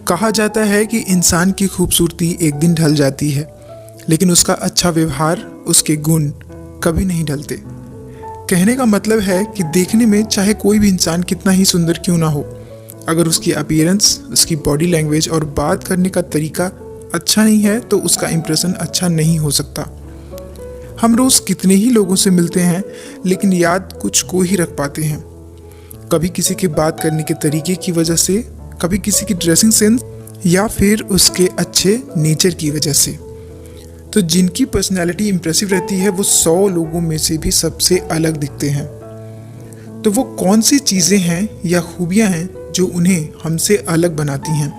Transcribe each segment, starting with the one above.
कहा जाता है कि इंसान की खूबसूरती एक दिन ढल जाती है, लेकिन उसका अच्छा व्यवहार, उसके गुण कभी नहीं ढलते। कहने का मतलब है कि देखने में चाहे कोई भी इंसान कितना ही सुंदर क्यों ना हो, अगर उसकी अपीयरेंस, उसकी बॉडी लैंग्वेज और बात करने का तरीका अच्छा नहीं है तो उसका इम्प्रेशन अच्छा नहीं हो सकता। हम रोज़ कितने ही लोगों से मिलते हैं, लेकिन याद कुछ को ही रख पाते हैं। कभी किसी के बात करने के तरीके की वजह से, कभी किसी की ड्रेसिंग सेंस, या फिर उसके अच्छे नेचर की वजह से। तो जिनकी पर्सनैलिटी इम्प्रेसिव रहती है वो 100 लोगों में से भी सबसे अलग दिखते हैं। तो वो कौन सी चीज़ें हैं या खूबियाँ हैं जो उन्हें हमसे अलग बनाती हैं?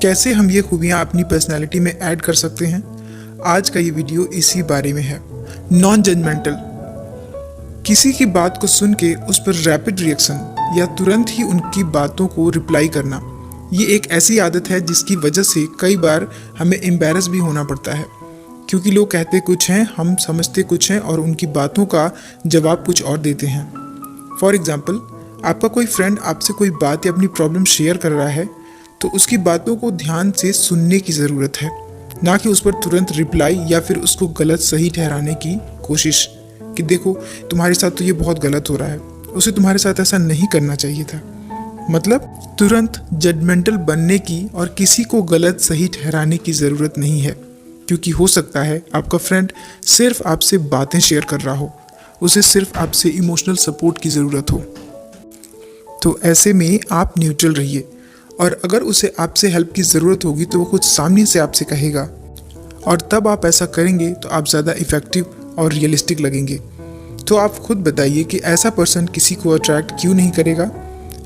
कैसे हम ये खूबियाँ अपनी पर्सनैलिटी में ऐड कर सकते हैं? आज का ये वीडियो इसी बारे में है। नॉन जजमेंटल, किसी की बात को सुन के उस पर रैपिड रिएक्शन या तुरंत ही उनकी बातों को रिप्लाई करना, ये एक ऐसी आदत है जिसकी वजह से कई बार हमें एम्बैरस भी होना पड़ता है, क्योंकि लोग कहते कुछ हैं, हम समझते कुछ हैं और उनकी बातों का जवाब कुछ और देते हैं। फॉर एग्जाम्पल, आपका कोई फ्रेंड आपसे कोई बात या अपनी प्रॉब्लम शेयर कर रहा है तो उसकी बातों को ध्यान से सुनने की ज़रूरत है, ना कि उस पर तुरंत रिप्लाई या फिर उसको गलत सही ठहराने की कोशिश कि देखो तुम्हारे साथ तो ये बहुत गलत हो रहा है, उसे तुम्हारे साथ ऐसा नहीं करना चाहिए था। मतलब तुरंत जजमेंटल बनने की और किसी को गलत सही ठहराने की ज़रूरत नहीं है, क्योंकि हो सकता है आपका फ्रेंड सिर्फ आपसे बातें शेयर कर रहा हो, उसे सिर्फ आपसे इमोशनल सपोर्ट की ज़रूरत हो। तो ऐसे में आप न्यूट्रल रहिए, और अगर उसे आपसे हेल्प की ज़रूरत होगी तो वो कुछ सामने से आपसे कहेगा, और तब आप ऐसा करेंगे तो आप ज़्यादा इफ़ेक्टिव और रियलिस्टिक लगेंगे। तो आप खुद बताइए कि ऐसा पर्सन किसी को अट्रैक्ट क्यों नहीं करेगा?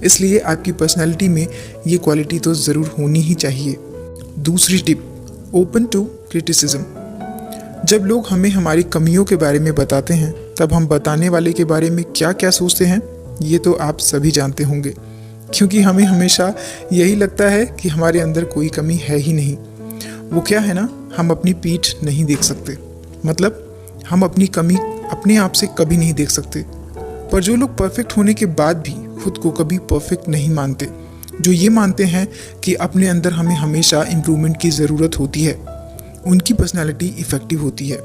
इसलिए आपकी पर्सनैलिटी में ये क्वालिटी तो ज़रूर होनी ही चाहिए। दूसरी टिप, ओपन टू क्रिटिसिज्म। जब लोग हमें हमारी कमियों के बारे में बताते हैं, तब हम बताने वाले के बारे में क्या क्या सोचते हैं ये तो आप सभी जानते होंगे, क्योंकि हमें हमेशा यही लगता है कि हमारे अंदर कोई कमी है ही नहीं। वो क्या है ना, हम अपनी पीठ नहीं देख सकते, मतलब हम अपनी कमी अपने आप से कभी नहीं देख सकते। पर जो लोग परफेक्ट होने के बाद भी खुद को कभी परफेक्ट नहीं मानते, जो ये मानते हैं कि अपने अंदर हमें हमेशा इम्प्रूवमेंट की ज़रूरत होती है, उनकी पर्सनैलिटी इफ़ेक्टिव होती है।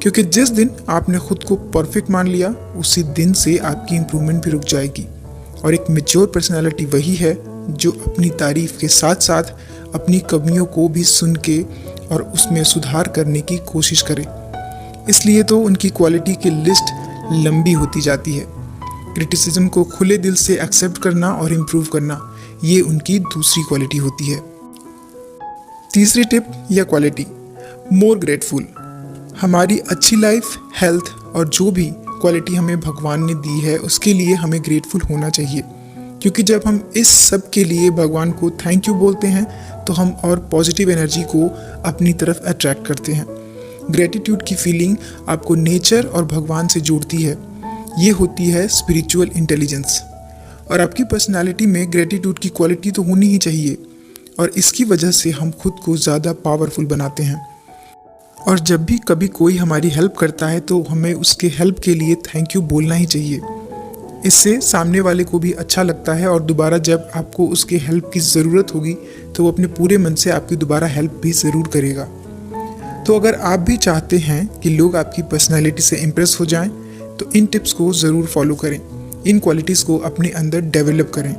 क्योंकि जिस दिन आपने खुद को परफेक्ट मान लिया, उसी दिन से आपकी इम्प्रूवमेंट भी रुक जाएगी। और एक मैच्योर पर्सनैलिटी वही है जो अपनी तारीफ़ के साथ साथ अपनी कमियों को भी सुन के और उसमें सुधार करने की कोशिश करे। इसलिए तो उनकी क्वालिटी की लिस्ट लंबी होती जाती है। क्रिटिसिज्म को खुले दिल से एक्सेप्ट करना और इम्प्रूव करना, ये उनकी दूसरी क्वालिटी होती है। तीसरी टिप या क्वालिटी, मोर ग्रेटफुल। हमारी अच्छी लाइफ, हेल्थ और जो भी क्वालिटी हमें भगवान ने दी है उसके लिए हमें ग्रेटफुल होना चाहिए, क्योंकि जब हम इस सब के लिए भगवान को थैंक यू बोलते हैं तो हम और पॉजिटिव एनर्जी को अपनी तरफ अट्रैक्ट करते हैं। ग्रेटिट्यूड की फीलिंग आपको नेचर और भगवान से जोड़ती है। ये होती है स्पिरिचुअल इंटेलिजेंस। और आपकी पर्सनालिटी में ग्रेटिट्यूड की क्वालिटी तो होनी ही चाहिए, और इसकी वजह से हम खुद को ज़्यादा पावरफुल बनाते हैं। और जब भी कभी कोई हमारी हेल्प करता है तो हमें उसके हेल्प के लिए थैंक यू बोलना ही चाहिए। इससे सामने वाले को भी अच्छा लगता है, और दोबारा जब आपको उसके हेल्प की ज़रूरत होगी तो वो अपने पूरे मन से आपकी दोबारा हेल्प भी ज़रूर करेगा। तो अगर आप भी चाहते हैं कि लोग आपकी पर्सनैलिटी से इम्प्रेस हो जाएं, तो इन टिप्स को ज़रूर फॉलो करें, इन क्वालिटीज़ को अपने अंदर डेवलप करें।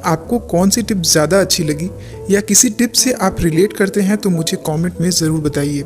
आपको कौन सी टिप ज़्यादा अच्छी लगी या किसी टिप से आप रिलेट करते हैं तो मुझे कमेंट में ज़रूर बताइए।